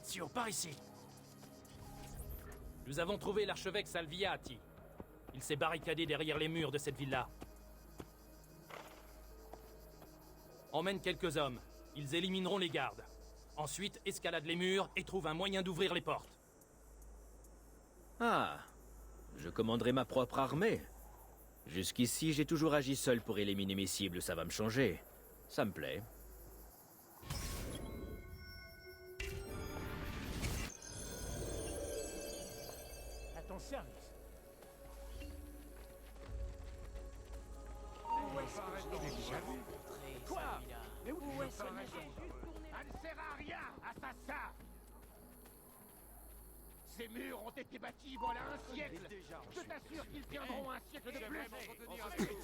Ezio, par ici. Nous avons trouvé l'archevêque Salviati. Il s'est barricadé derrière les murs de cette villa. Emmène quelques hommes. Ils élimineront les gardes. Ensuite, escalade les murs et trouve un moyen d'ouvrir les portes. Ah, je commanderai ma propre armée. Jusqu'ici, j'ai toujours agi seul pour éliminer mes cibles, ça va me changer. Ça me plaît. À ton service. Quoi? Mais où est-ce qu'on Elle ne sert à rien, assassin! Ces murs ont été bâtis voilà un siècle! Je t'assure qu'ils tiendront un siècle de plus!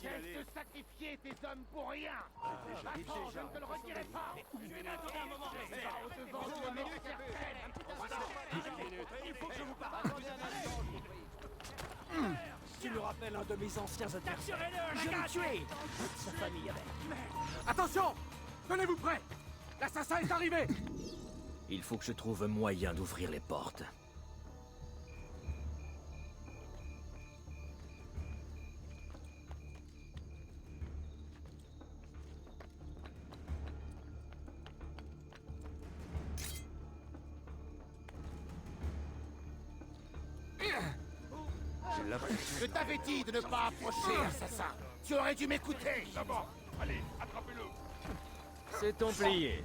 Cesse de sacrifier tes hommes pour rien! Attends, je ne te le redirai pas! Au-devant de la mort certaine! Il faut que je vous parle. Tu me rappelles un de mes anciens attaques. Je l'ai tué. Sa famille avec. Attention! Tenez-vous prêts! L'assassin est arrivé! Il faut que je trouve un moyen d'ouvrir les portes. Je t'avais dit de ne pas approcher, assassin! Tu aurais dû m'écouter! D'abord, allez, attrapez-le. C'est Templier.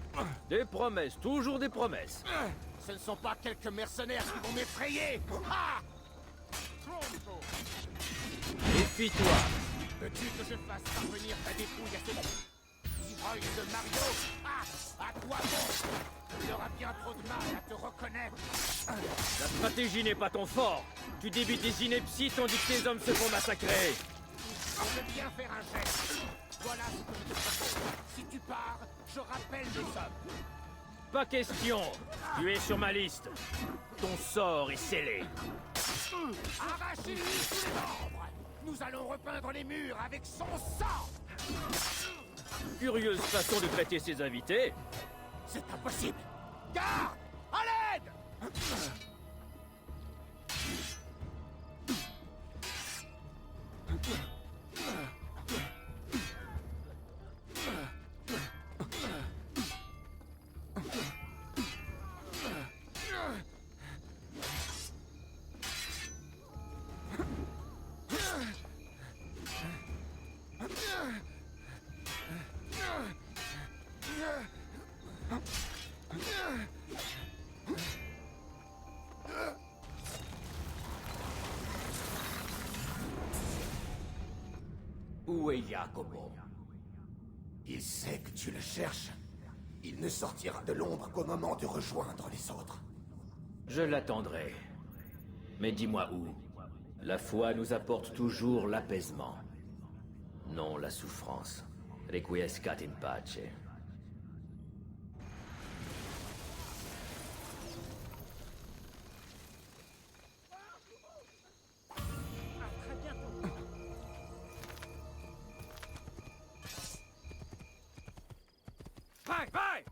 Des promesses, toujours des promesses. Ce ne sont pas quelques mercenaires qui vont m'effrayer! Ah! Méfie-toi. Veux-tu que je fasse parvenir ta dépouille à ces ivrognes de Mario? Ah! À quoi bon? Il aura bien trop de mal à te reconnaître! La stratégie n'est pas ton fort. Tu débites des inepties tandis que tes hommes se font massacrer. Je veux bien faire un geste. Voilà ce que je te propose. Si tu pars, je rappelle les hommes. Pas question. Tu es sur ma liste. Ton sort est scellé. Arrachez-lui tous les membres! Nous allons repeindre les murs avec son sang! Curieuse façon de traiter ses invités. C'est impossible! Garde! À l'aide! Où est Jacopo? Il sait que tu le cherches. Il ne sortira de l'ombre qu'au moment de rejoindre les autres. Je l'attendrai. Mais dis-moi où. La foi nous apporte toujours l'apaisement. Non la souffrance. Requiescat in pace. Vai, vai!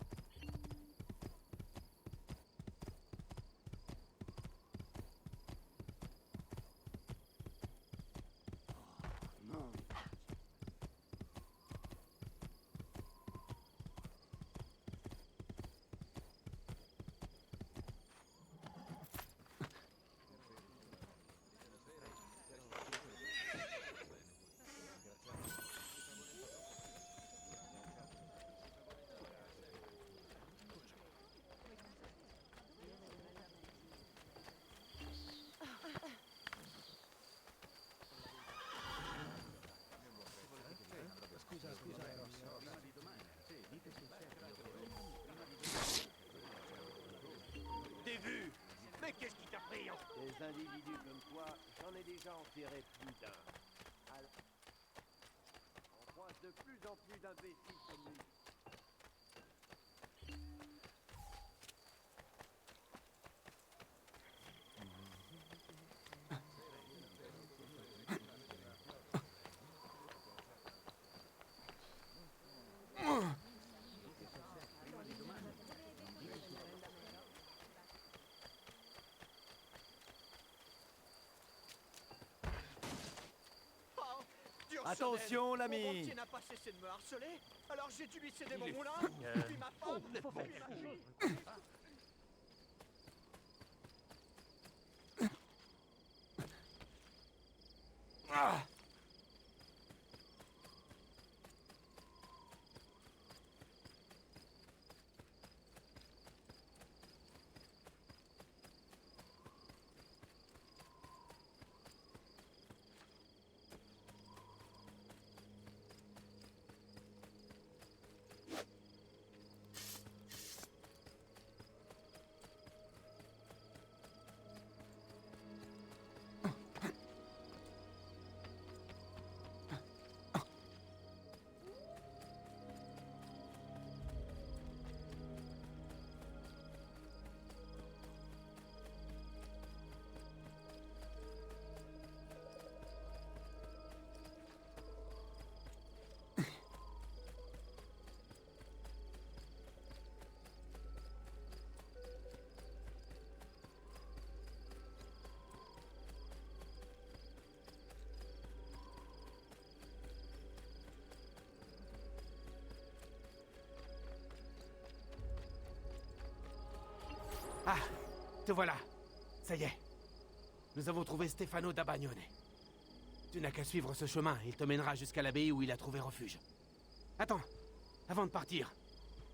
T'es vu? Mais qu'est-ce qui t'a pris? Des individus comme toi, j'en ai déjà enterré plus d'un. On croise de plus en plus d'imbéciles comme lui. Attention, Mon l'ami. banquier n'a pas cessé de me harceler, alors j'ai dû lui céder mon moulin, puis ma femme, puis ma fille. Ah, te voilà. Ça y est. Nous avons trouvé Stefano da Bagnone. Tu n'as qu'à suivre ce chemin, il te mènera jusqu'à l'abbaye où il a trouvé refuge. Attends, avant de partir,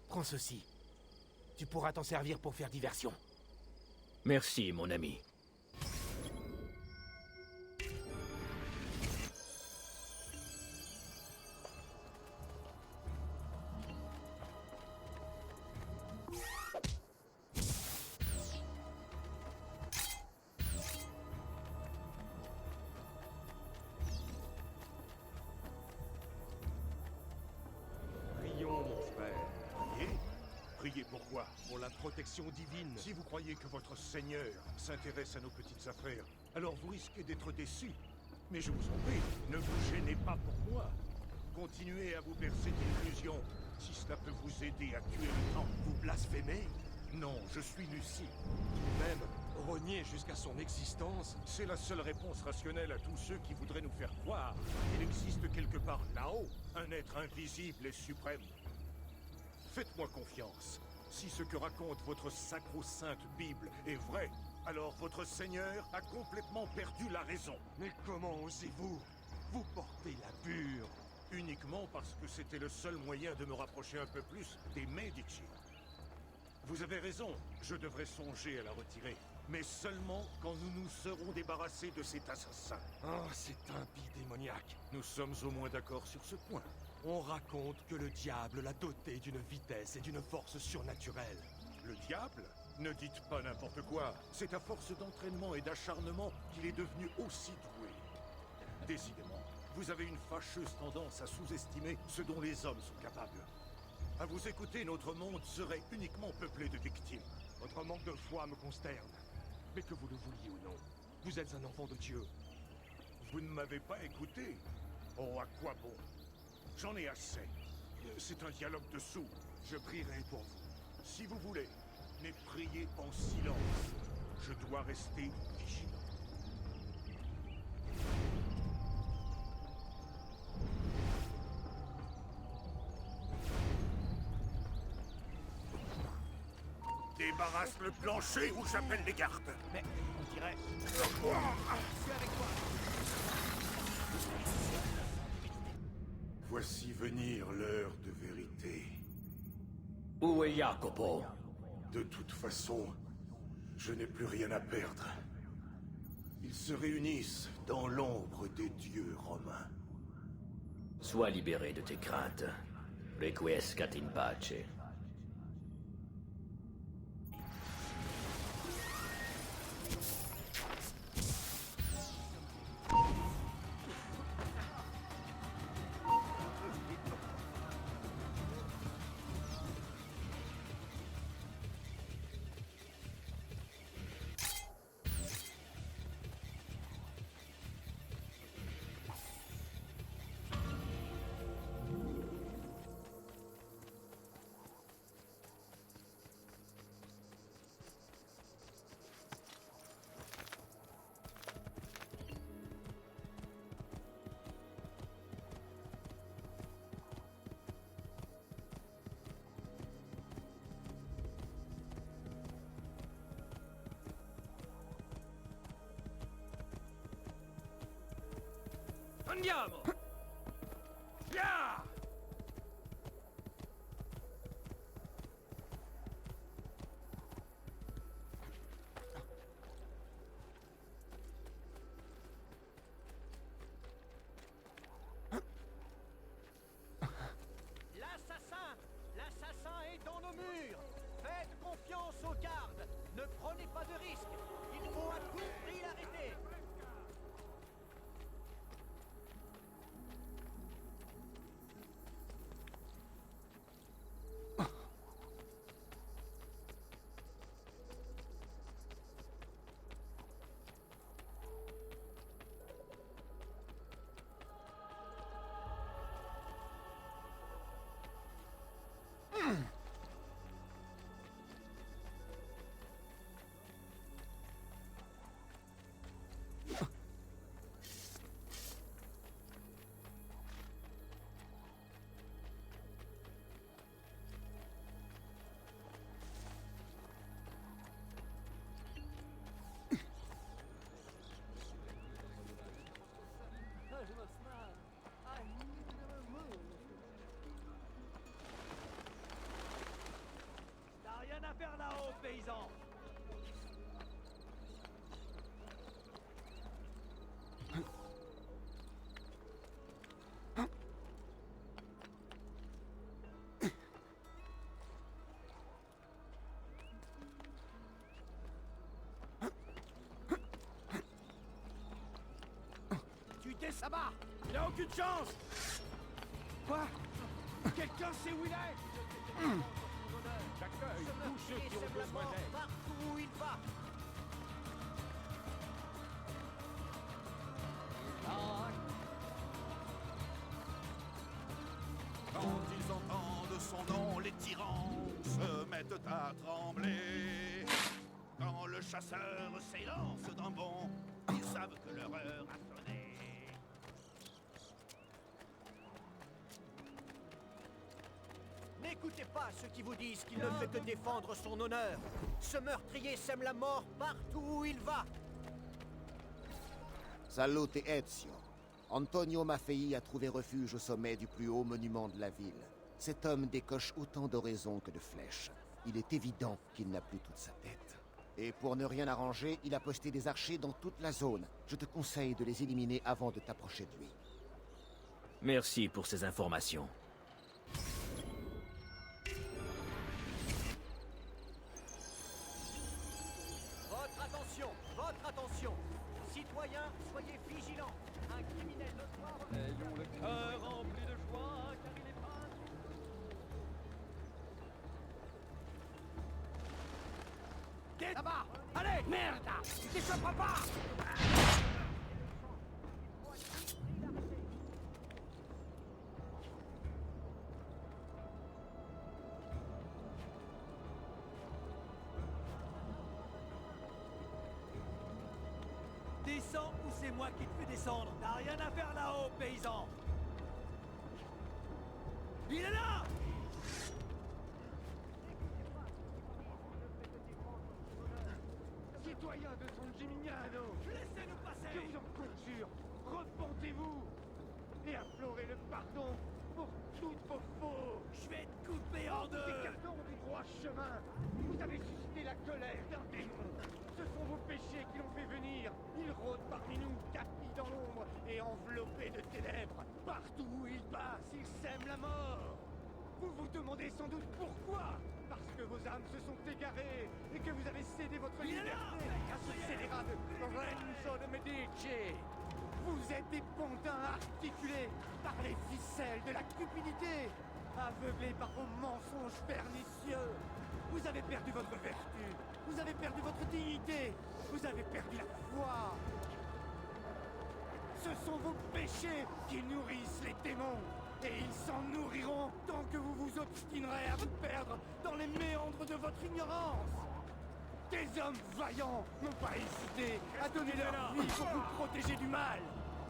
prends ceci. Tu pourras t'en servir pour faire diversion. Merci, mon ami. Prions, mon frère. Priez? Priez pourquoi? Pour la protection divine. Si vous croyez que votre Seigneur s'intéresse à nos petites affaires, alors vous risquez d'être déçus. Mais je vous en prie, ne vous gênez pas pour moi. Continuez à vous bercer d'illusions, si cela peut vous aider à tuer le temps. Vous blasphémez? Non, je suis lucide. Même renier jusqu'à son existence, c'est la seule réponse rationnelle à tous ceux qui voudraient nous faire croire qu'il existe quelque part là-haut un être invisible et suprême. Faites-moi confiance. Si ce que raconte votre sacro-sainte Bible est vrai, alors votre Seigneur a complètement perdu la raison. Mais comment osez-vous vous porter la pure? Uniquement parce que c'était le seul moyen de me rapprocher un peu plus des Medici. Vous avez raison, je devrais songer à la retirer. Mais seulement quand nous nous serons débarrassés de cet assassin. Ah, c'est impie démoniaque. Nous sommes au moins d'accord sur ce point. On raconte que le diable l'a doté d'une vitesse et d'une force surnaturelle. Le diable? Ne dites pas n'importe quoi. C'est à force d'entraînement et d'acharnement qu'il est devenu aussi doué. Décidément, vous avez une fâcheuse tendance à sous-estimer ce dont les hommes sont capables. À vous écouter, notre monde serait uniquement peuplé de victimes. Votre manque de foi me consterne. Mais que vous le vouliez ou non, vous êtes un enfant de Dieu. Vous ne m'avez pas écouté. Oh, à quoi bon? J'en ai assez. C'est un dialogue de sourds. Je prierai pour vous. Si vous voulez, mais priez en silence. Je dois rester vigilant. Débarrasse le plancher ou j'appelle les gardes. Mais, on dirait... Voici venir l'heure de vérité. Où est Jacopo? De toute façon, je n'ai plus rien à perdre. Ils se réunissent dans l'ombre des dieux romains. Sois libéré de tes craintes. Requiescat in pace. Andiamo! Ya! L'assassin! L'assassin est dans nos murs! Faites confiance aux gardes! Ne prenez pas de risques! Il faut à tout prix l'arrêter! T'as rien à faire là-haut, paysan! Tu t'es sabbat! Il a aucune chance. Quoi? Quelqu'un sait où il est? J'accueille tous ceux qui ont besoin d'aide. Partout où il va! Quand ils entendent son nom, les tyrans se mettent à trembler. Quand le chasseur s'élance d'un bond, ils savent que leur heure a sonné. N'écoutez pas ceux qui vous disent qu'il ne fait que défendre son honneur. Ce meurtrier sème la mort partout où il va. Salute Ezio. Antonio Maffei a trouvé refuge au sommet du plus haut monument de la ville. Cet homme décoche autant d'oraisons que de flèches. Il est évident qu'il n'a plus toute sa tête. Et pour ne rien arranger, il a posté des archers dans toute la zone. Je te conseille de les éliminer avant de t'approcher de lui. Merci pour ces informations. Votre attention! Citoyens, soyez vigilants! Un criminel notoire... Ayons le cœur rempli de joie, car il est pas... Là-bas! Allez! Merde! Il t'échappera pas! Descends ou c'est moi qui te fais descendre. T'as rien à faire là-haut, paysan. Il est là! Citoyens de San Gimignano, Laissez-nous passer! je vous en conjure, repentez-vous et implorez le pardon pour toutes vos fautes. Je vais te couper en Vous deux! écartant du droit chemin, vous avez suscité la colère d'un démon. Ce sont vos péchés qui l'ont fait venir. Il rôde parmi nous, tapi dans l'ombre et enveloppé de ténèbres. Partout où il passe, il sème la mort. Vous vous demandez sans doute pourquoi. Parce que vos âmes se sont égarées et que vous avez cédé votre liberté à ce scélérat de Lorenzo de Medici. Vous êtes des pantins articulés par les ficelles de la cupidité, aveuglés par vos mensonges pernicieux. Vous avez perdu votre vertu, vous avez perdu votre dignité, vous avez perdu la foi. Ce sont vos péchés qui nourrissent les démons. Et ils s'en nourriront tant que vous vous obstinerez à vous perdre dans les méandres de votre ignorance. Des hommes vaillants n'ont pas hésité à donner leur vie pour vous protéger du mal.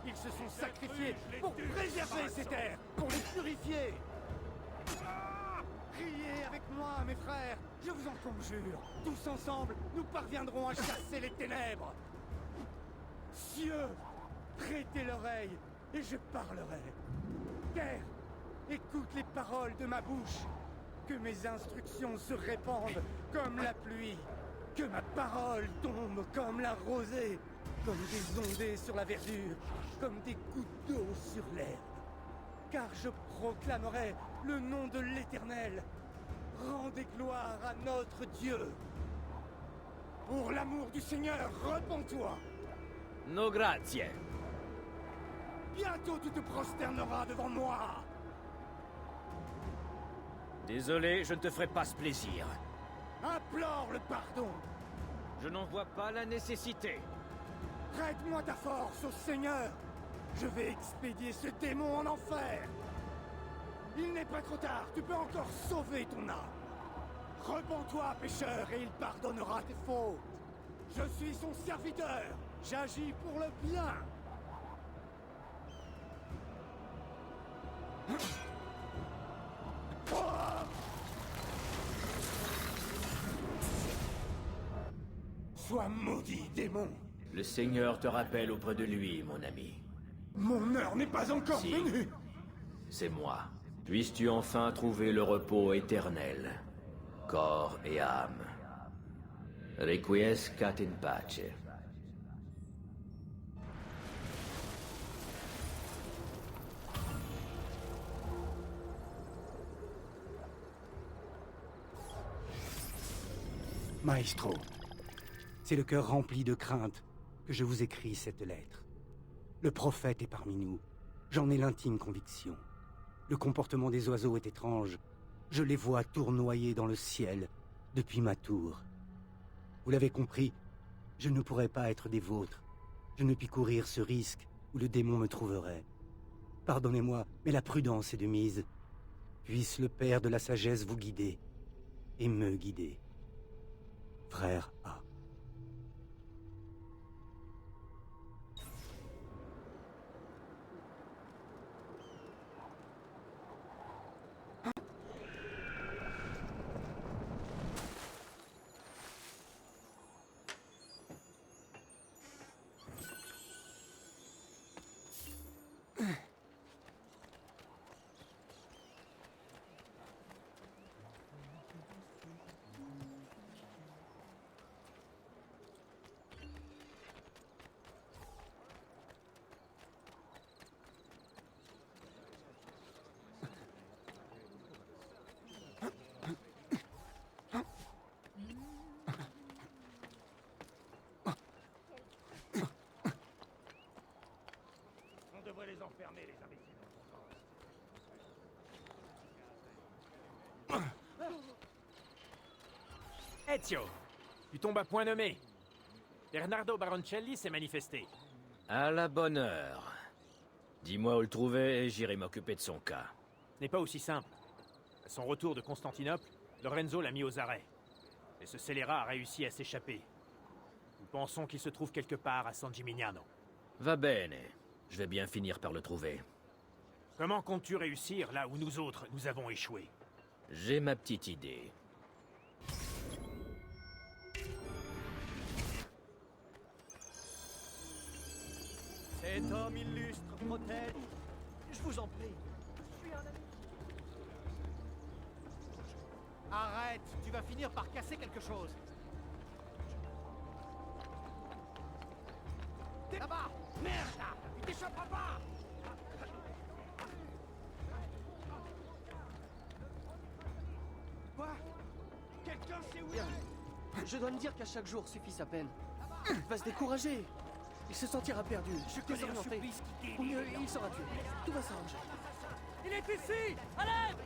Ils se sont sacrifiés pour préserver ces terres, pour les purifier. Priez avec moi, mes frères, je vous en conjure. Tous ensemble, nous parviendrons à chasser les ténèbres. Cieux, prêtez l'oreille et je parlerai. Terre, écoute les paroles de ma bouche. Que mes instructions se répandent comme la pluie. Que ma parole tombe comme la rosée. Comme des ondées sur la verdure. Comme des gouttes d'eau sur l'herbe. Car je proclamerai le nom de l'Éternel. Rendez gloire à notre Dieu. Pour l'amour du Seigneur, repens-toi. No grazie. Bientôt tu te prosterneras devant moi. Désolé, je ne te ferai pas ce plaisir. Implore le pardon. Je n'en vois pas la nécessité. Prête-moi ta force au Seigneur. Je vais expédier ce démon en enfer. Il n'est pas trop tard, tu peux encore sauver ton âme. Repens-toi, pécheur, et il pardonnera tes fautes. Je suis son serviteur. J'agis pour le bien. Sois maudit, démon. Le Seigneur te rappelle auprès de lui, mon ami. Mon heure n'est pas encore Si. venue. C'est moi. Puisses-tu enfin trouver le repos éternel, corps et âme. Requiescat in pace. Maestro, c'est le cœur rempli de crainte que je vous écris cette lettre. Le prophète est parmi nous. J'en ai l'intime conviction. Le comportement des oiseaux est étrange. Je les vois tournoyer dans le ciel depuis ma tour. Vous l'avez compris, je ne pourrais pas être des vôtres. Je ne puis courir ce risque où le démon me trouverait. Pardonnez-moi, mais la prudence est de mise. Puisse le Père de la sagesse vous guider et me guider. Frère A. On devrait les enfermer, les imbéciles. Ezio, tu tombes à point nommé. Bernardo Baroncelli s'est manifesté. À la bonne heure. Dis-moi où le trouver et j'irai m'occuper de son cas. Ce n'est pas aussi simple. À son retour de Constantinople, Lorenzo l'a mis aux arrêts. Et ce scélérat a réussi à s'échapper. Nous pensons qu'il se trouve quelque part à San Gimignano. Va bene. Je vais bien finir par le trouver. Comment comptes-tu réussir là où nous autres, nous avons échoué? J'ai ma petite idée. Cet homme illustre protège. Je vous en prie. Je suis un ami. Arrête, tu vas finir par casser quelque chose. T'es là-bas. Merde, il t'échappera pas. Quoi? Quelqu'un sait où Bien. Je dois me dire qu'à chaque jour suffit sa peine. Il va se décourager. Il se sentira perdu, désorienté. Ou mieux, il sera tué. Tout va s'arranger. Il est ici. À l'aide.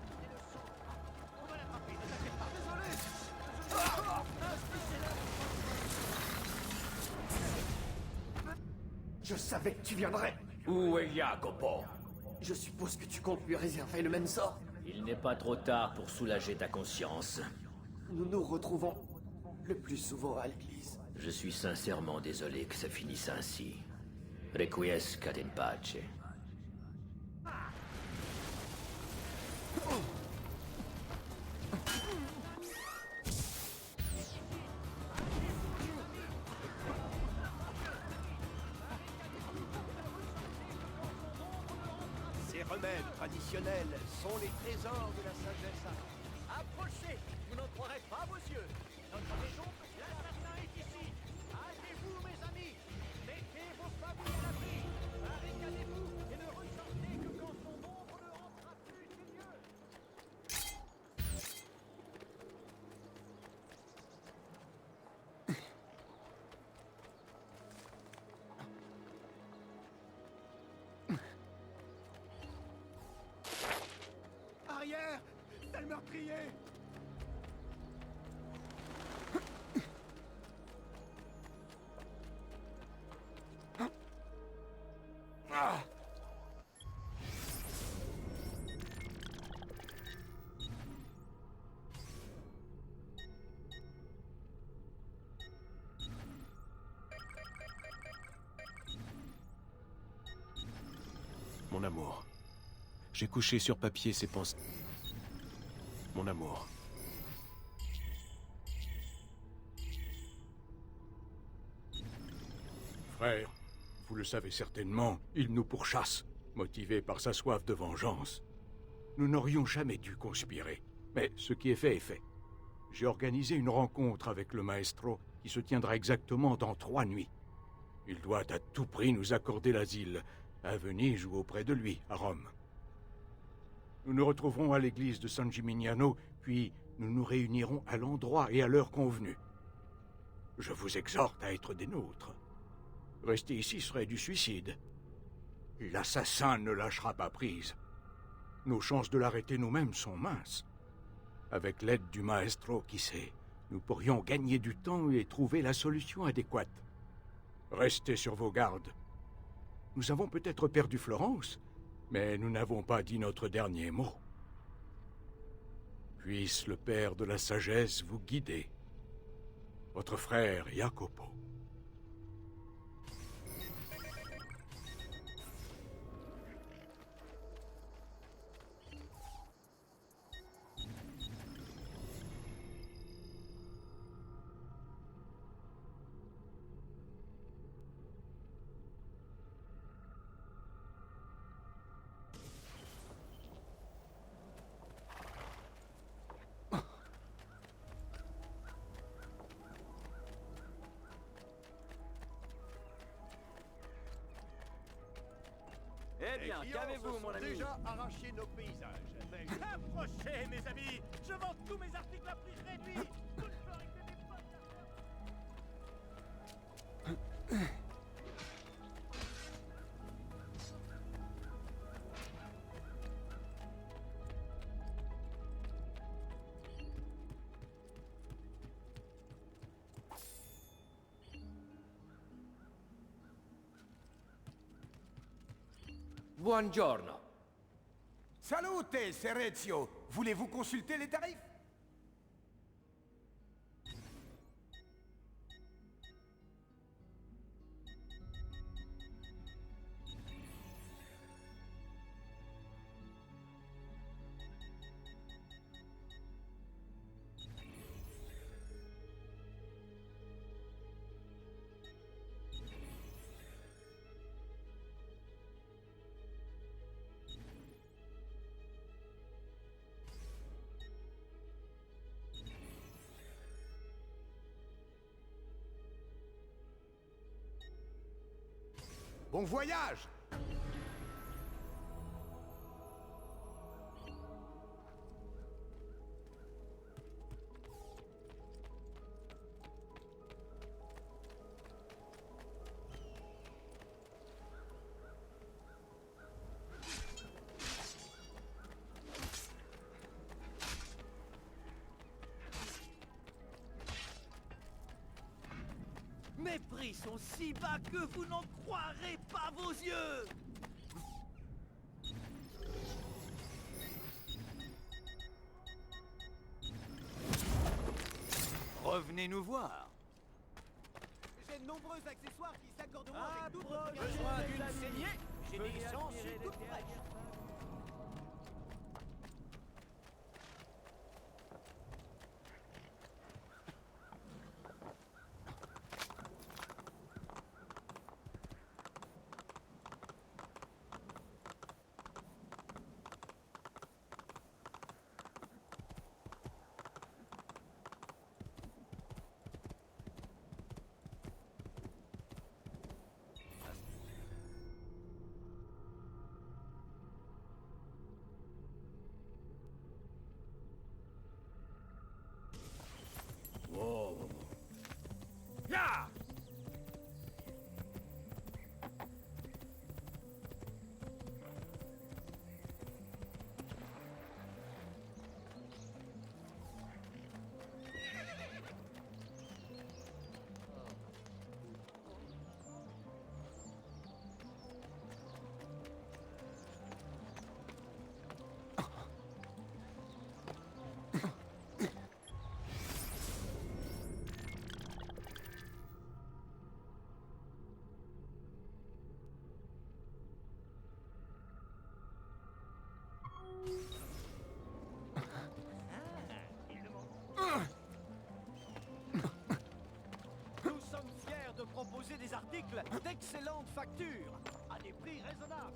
Je savais que tu viendrais. Où est Jacopo? Je suppose que tu comptes lui réserver le même sort. Il n'est pas trop tard pour soulager ta conscience. Nous nous retrouvons le plus souvent à l'église. Je suis sincèrement désolé que ça finisse ainsi. Requiescat in pace. remèdes traditionnels sont les trésors de la sagesse. Approchez, vous n'en croirez pas vos yeux. Notre maison, l'assassin est ici. Hâtez-vous, mes amis. Mettez vos familles à l'abri. Barricadez-vous et ne ressortez que quand son ombre ne rentrera plus des lieux. Arrière! C'est le meurtrier! Mon amour, j'ai couché sur papier ces pensées. Mon amour. Frère, vous le savez certainement, il nous pourchasse, motivé par sa soif de vengeance. Nous n'aurions jamais dû conspirer, mais ce qui est fait est fait. J'ai organisé une rencontre avec le maestro qui se tiendra exactement dans 3 nuits. Il doit à tout prix nous accorder l'asile, à Venise ou auprès de lui, à Rome. Nous nous retrouverons à l'église de San Gimignano, puis nous nous réunirons à l'endroit et à l'heure convenue. Je vous exhorte à être des nôtres. Rester ici serait du suicide. L'assassin ne lâchera pas prise. Nos chances de l'arrêter nous-mêmes sont minces. Avec l'aide du maestro, qui sait, nous pourrions gagner du temps et trouver la solution adéquate. Restez sur vos gardes. Nous avons peut-être perdu Florence, mais nous n'avons pas dit notre dernier mot. Puisse le Père de la Sagesse vous guider. Votre frère Jacopo. Eh bien, qu'avez-vous, mon ami? Déjà arraché nos paysages. Mais Approchez, mes amis. Je vends tous mes articles à prix réduit. Vous ne ferez que des potes d'affaires. Buongiorno. Salute, Serezio. Voulez-vous consulter les tarifs? Bon voyage! Mes prix sont si bas que vous n'en croirez pas vos yeux. Revenez nous voir. J'ai de nombreux accessoires qui s'accorderont Ah, avec toute votre besoin d'une saignée? J'ai des sangsues toutes fraîches. cycle d'excellentes factures, à des prix raisonnables.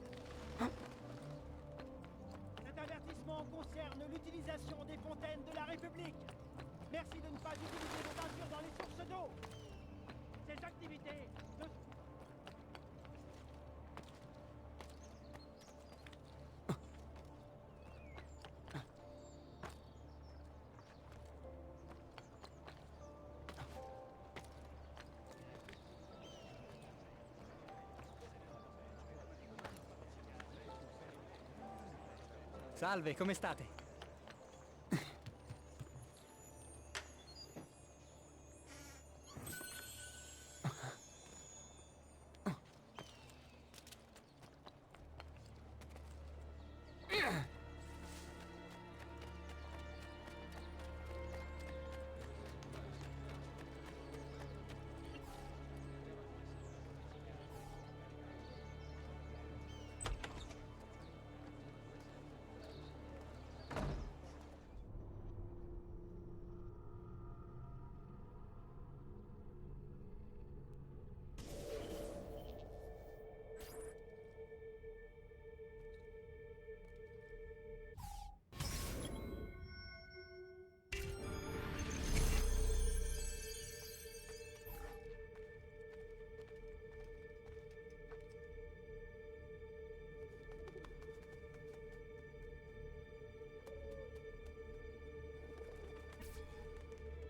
Cet avertissement concerne l'utilisation des fontaines de la République. Merci de ne pas utiliser vos peintures dans les sources d'eau. Ces activités ne... Salve, come state?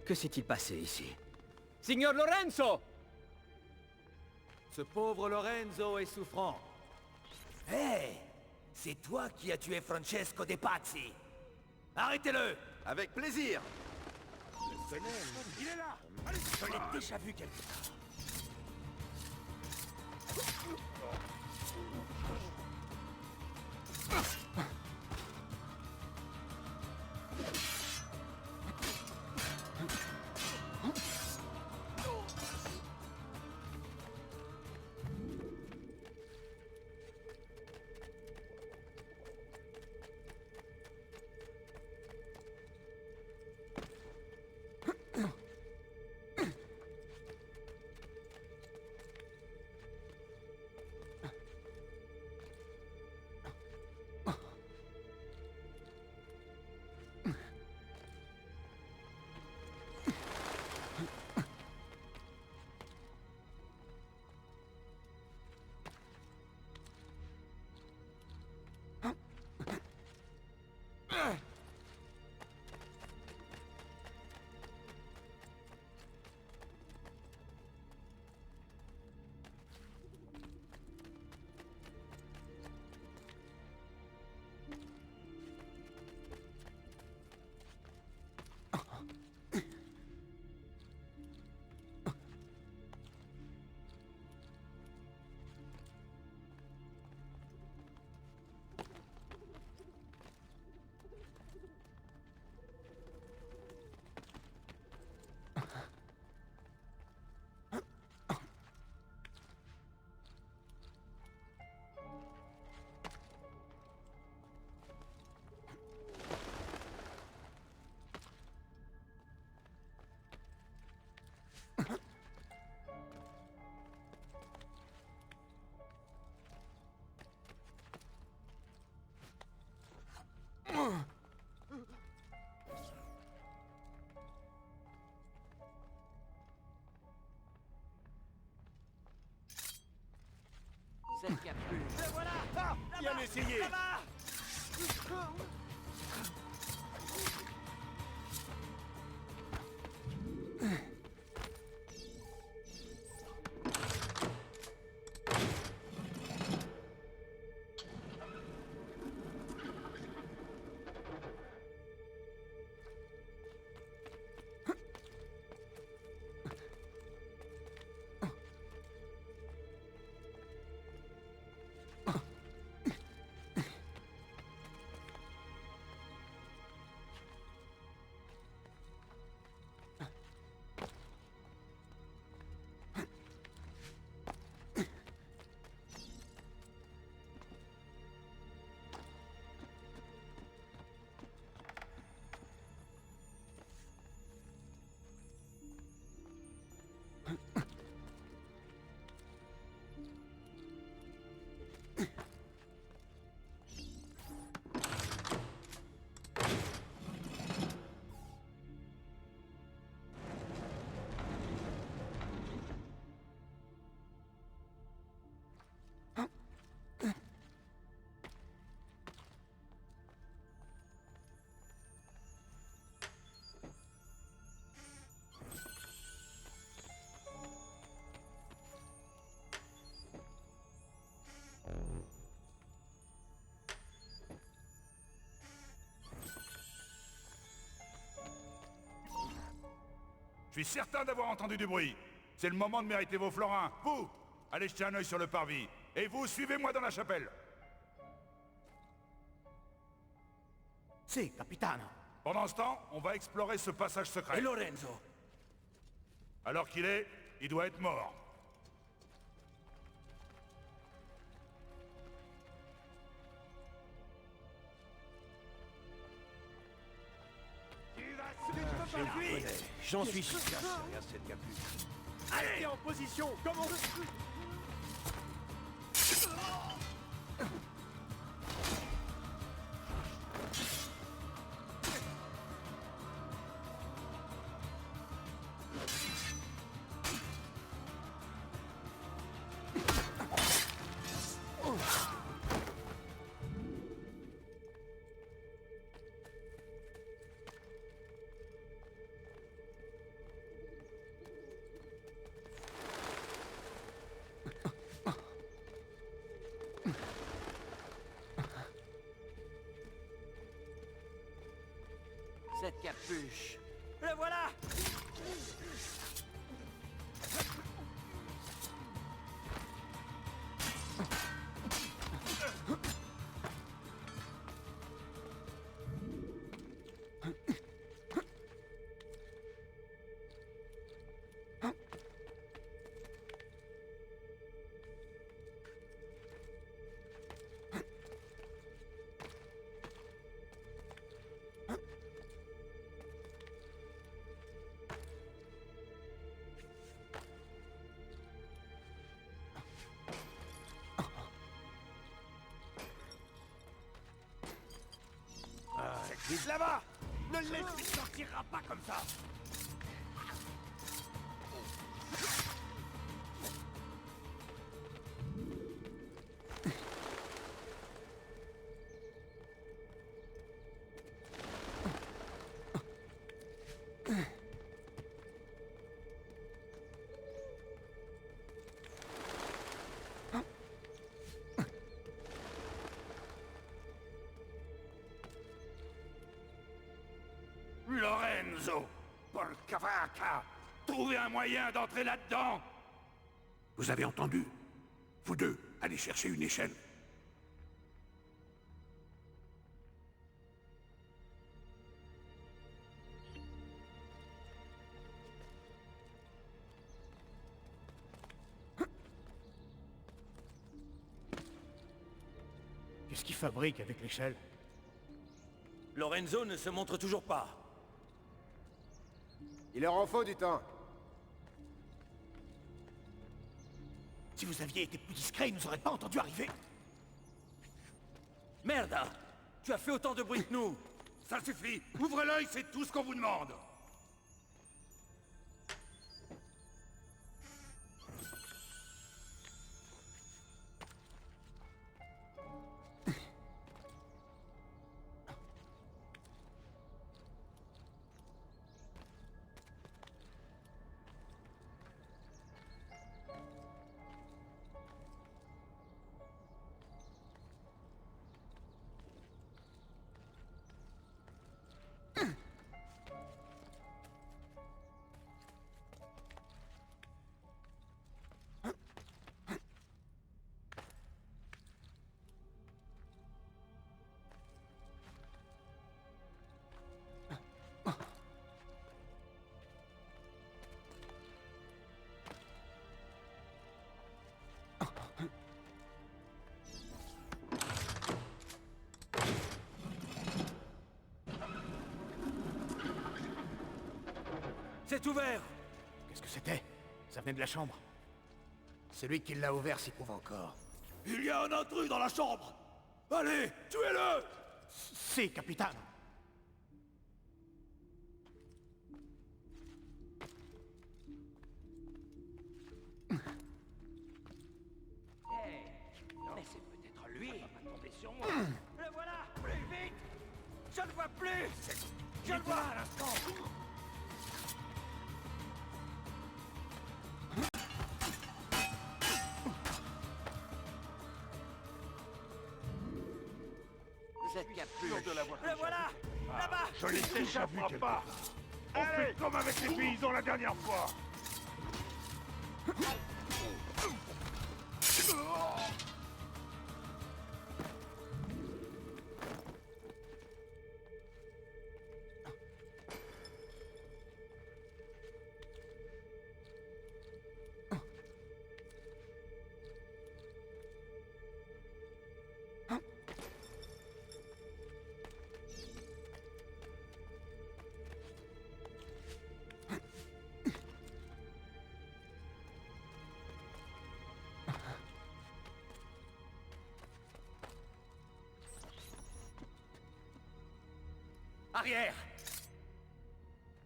Que s'est-il passé ici? Signor Lorenzo! Ce pauvre Lorenzo est souffrant. Hé! C'est toi qui as tué Francesco De Pazzi! Arrêtez-le! Avec plaisir. Il est là. Je l'ai déjà vu quelque part. Celle qui a plu. Le voilà. Bien essayé. Là-bas. Je suis certain d'avoir entendu du bruit. C'est le moment de mériter vos florins. Vous, allez jeter un œil sur le parvis. Et vous, suivez-moi dans la chapelle. Si, capitano. Pendant ce temps, on va explorer ce passage secret. Et Lorenzo? Alors qu'il est, il doit être mort. J'en suis sûr. Regarde cette capuche. Allez, en position, comme on... Cette capuche. Le voilà! Vite là-bas! Ne le laisse, il s'en tirera pas comme ça! Lorenzo! Porca vacca! Trouvez un moyen d'entrer là-dedans! Vous avez entendu? Vous deux, allez chercher une échelle. Qu'est-ce qu'il fabrique avec l'échelle? Lorenzo ne se montre toujours pas. Il leur en faut du temps. Si vous aviez été plus discret, ils nous auraient pas entendu arriver. Merde! Tu as fait autant de bruit que nous! Ça suffit! Ouvrez l'œil, c'est tout ce qu'on vous demande! C'est ouvert! Qu'est-ce que c'était? Ça venait de la chambre. Celui qui l'a ouvert s'y trouve encore. Il y a un intrus dans la chambre! Allez, tuez-le! Si, capitaine! Mais c'est peut-être lui! Il va pas tomber sur moi! Le voilà! Plus vite! Je ne vois plus! Je le vois à l'instant! Cette capuche. Le voilà! Là-bas! Je l'ai déjà vu quelque part. On fait comme avec les paysans la dernière fois. Arrière!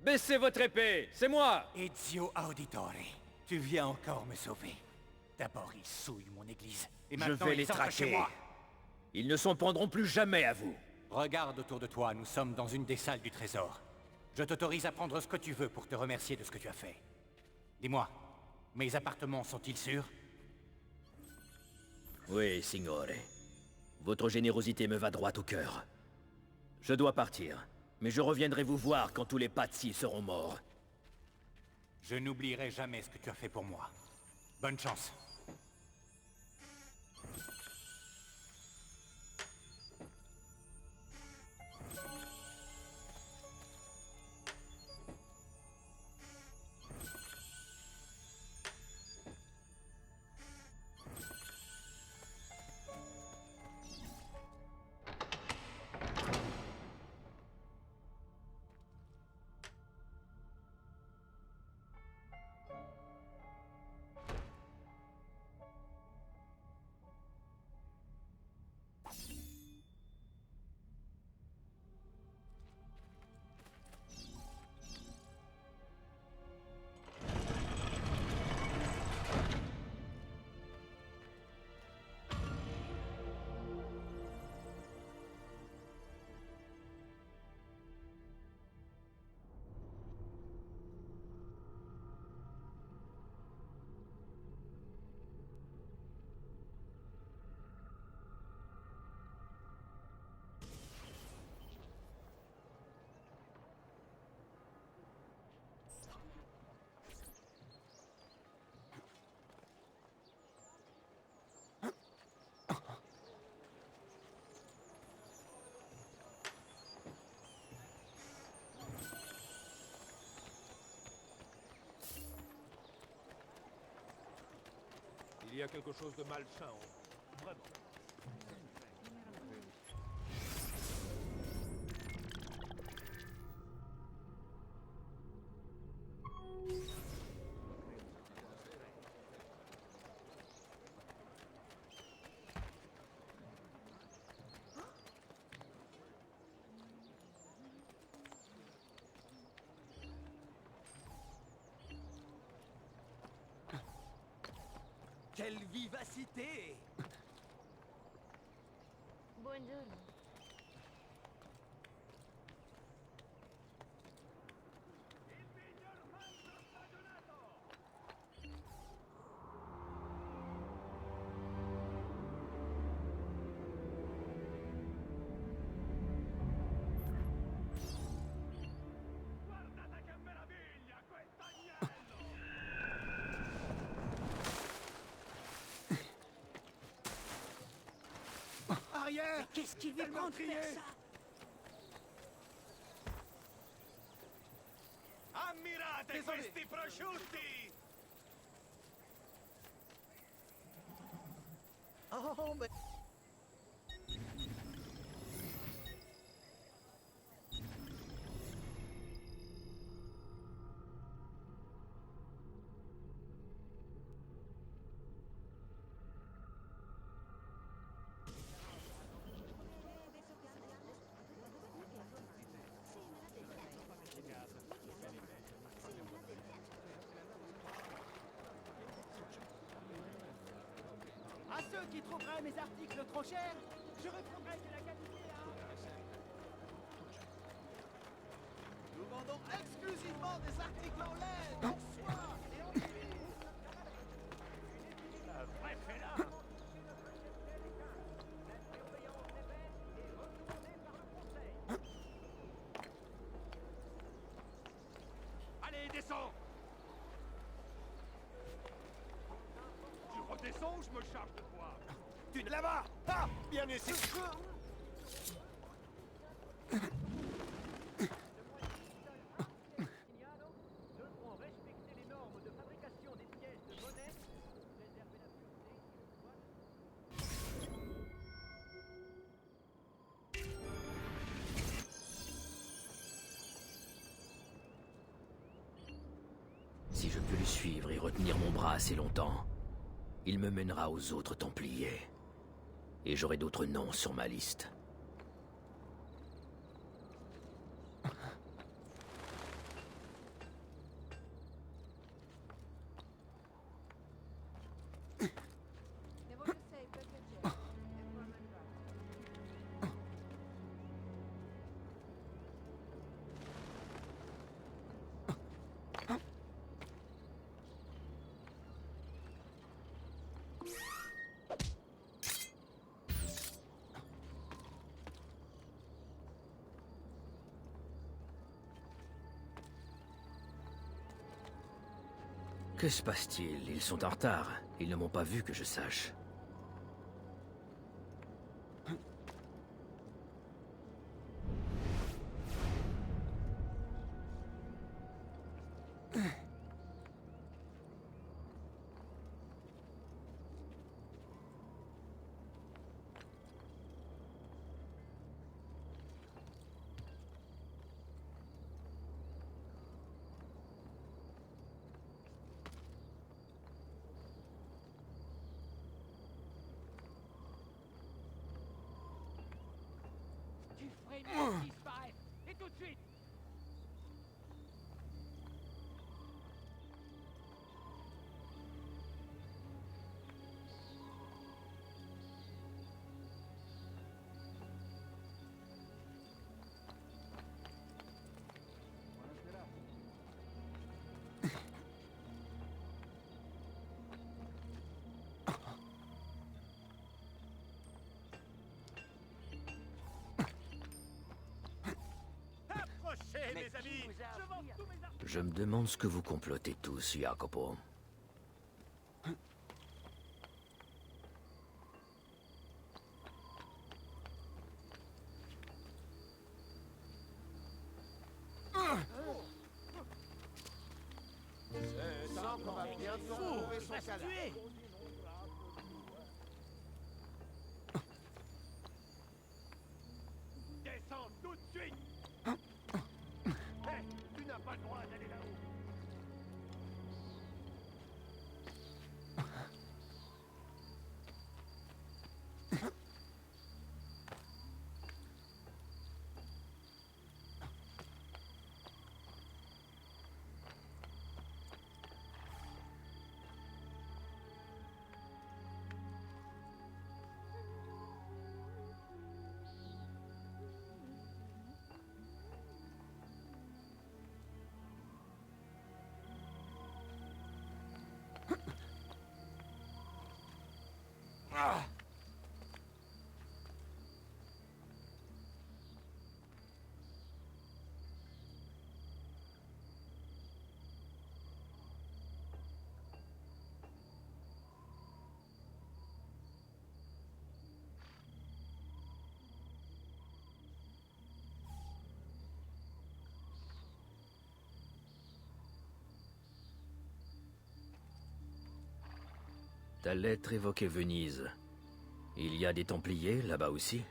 Baissez votre épée, c'est moi! Ezio Auditore, tu viens encore me sauver. D'abord, ils souillent mon église, et Je maintenant vais ils les entrent chez traquer. moi. Ils ne s'en prendront plus jamais à vous. Regarde autour de toi, nous sommes dans une des salles du trésor. Je t'autorise à prendre ce que tu veux pour te remercier de ce que tu as fait. Dis-moi, mes appartements sont-ils sûrs? Oui, signore. Votre générosité me va droit au cœur. Je dois partir, mais je reviendrai vous voir quand tous les Pazzi seront morts. Je n'oublierai jamais ce que tu as fait pour moi. Bonne chance. Il y a quelque chose de malsain en vous. Vraiment. Quelle vivacité! Buongiorno. Arrière! Qu'est-ce qu'il veut Tellement prendre crier. faire ça? Ammirate Désolé. questi prosciutti! Oh, mais... À ceux qui trouveraient mes articles trop chers, je répondrai que la qualité Nous vendons exclusivement des articles en laine, en soie et en cuir. Un vrai félin! descends! Tu redescends ou je me charge de toi? Tu là-bas! Ah! Bien essayé! Devront respecter les normes de fabrication des pièces de monnaie pour préserver la pureté du poids. Si je peux le suivre et retenir mon bras assez longtemps, il me mènera aux autres Templiers. Et j'aurai d'autres noms sur ma liste. Que se passe-t-il? Ils sont en retard. Ils ne m'ont pas vu que je sache. Tu ferais mieux de disparaître. Et tout de suite. Approchez, mes amis. Je vends tous mes armes. Je me demande ce que vous complotez tous, Jacopo. Cet homme va bientôt trouver son cadavre. Descends tout de suite. Hé, tu n'as pas le droit d'aller là-haut. Ta lettre évoquait Venise. Il y a des Templiers là-bas aussi?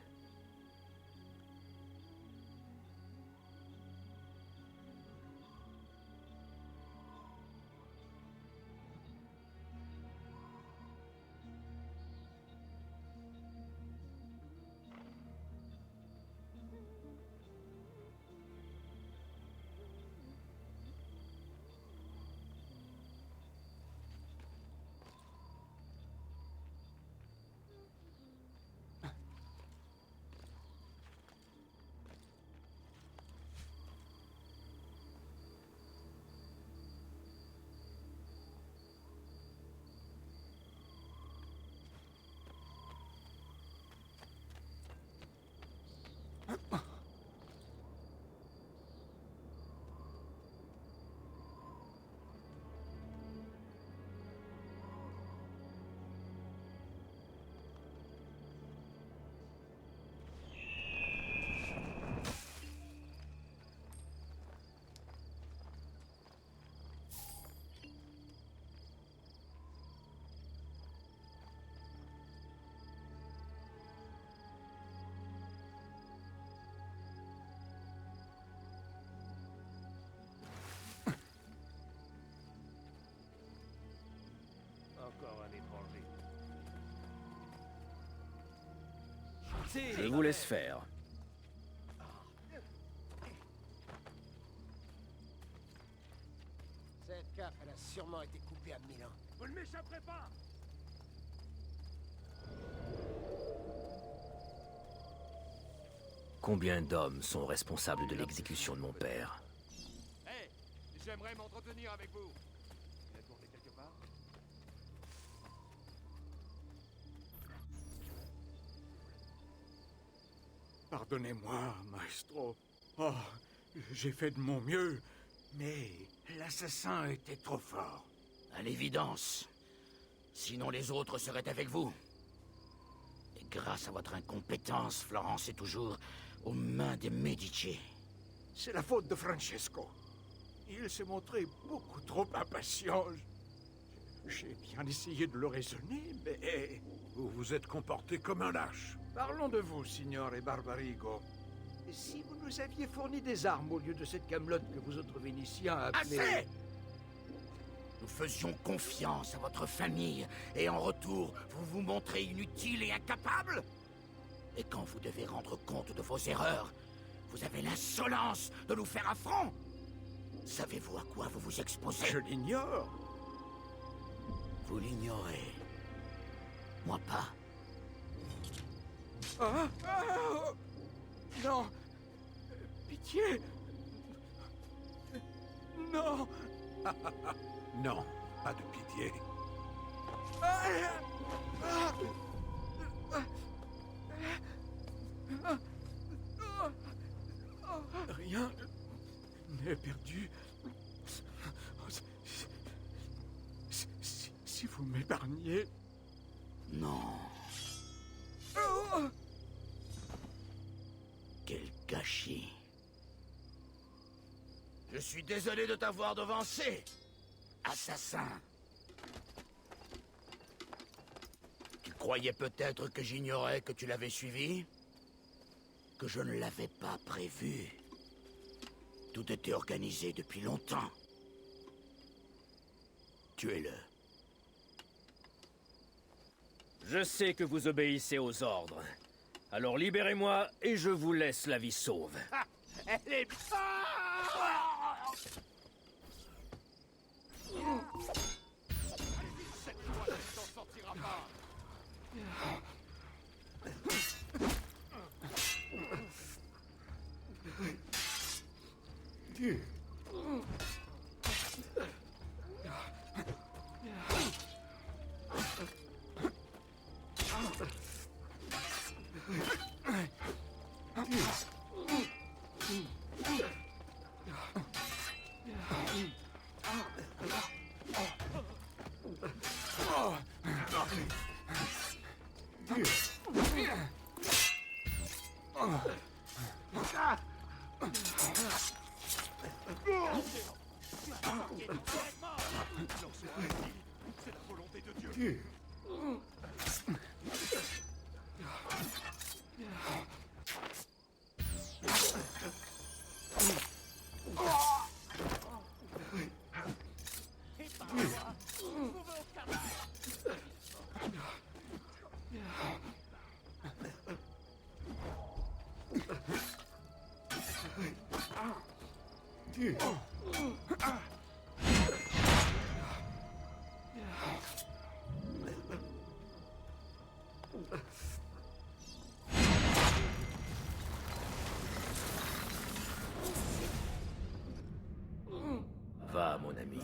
Merci. Je vous laisse faire. Cette cape, elle a sûrement été coupée à Milan. Vous ne m'échapperez pas! Combien d'hommes sont responsables de l'exécution de mon père? Hé! J'aimerais m'entretenir avec vous. Vous êtes monté quelque part? Pardonnez-moi, maestro. Oh, j'ai fait de mon mieux, mais l'assassin était trop fort. À l'évidence. Sinon les autres seraient avec vous. Et grâce à votre incompétence, Florence est toujours aux mains des Medici. C'est la faute de Francesco. Il s'est montré beaucoup trop impatient. J'ai bien essayé de le raisonner, mais... Vous vous êtes comporté comme un lâche. Parlons de vous, signore Barbarigo. Si vous nous aviez fourni des armes au lieu de cette camelote que vous autres Vénitiens appelez... Assez! Nous faisions confiance à votre famille, et en retour, vous vous montrez inutile et incapable? Et quand vous devez rendre compte de vos erreurs, vous avez l'insolence de nous faire affront? Savez-vous à quoi vous vous exposez? Je l'ignore. Vous l'ignorez. Moi pas. Ah, ah, non. Pitié. Non. Non, pas de pitié. Rien n'est perdu. Si vous m'épargnez... Non. Quel gâchis. Je suis désolé de t'avoir devancé, assassin. Tu croyais peut-être que j'ignorais que tu l'avais suivi? Que je ne l'avais pas prévu? Tout était organisé depuis longtemps. Tuez-le. Je sais que vous obéissez aux ordres. Alors libérez-moi et je vous laisse la vie sauve. Elle est... Cette fois, tu t'en sortiras pas. C'est la volonté de Dieu. Va, mon ami.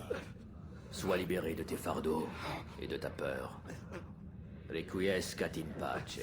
Sois libéré de tes fardeaux et de ta peur. Requiescat in pace.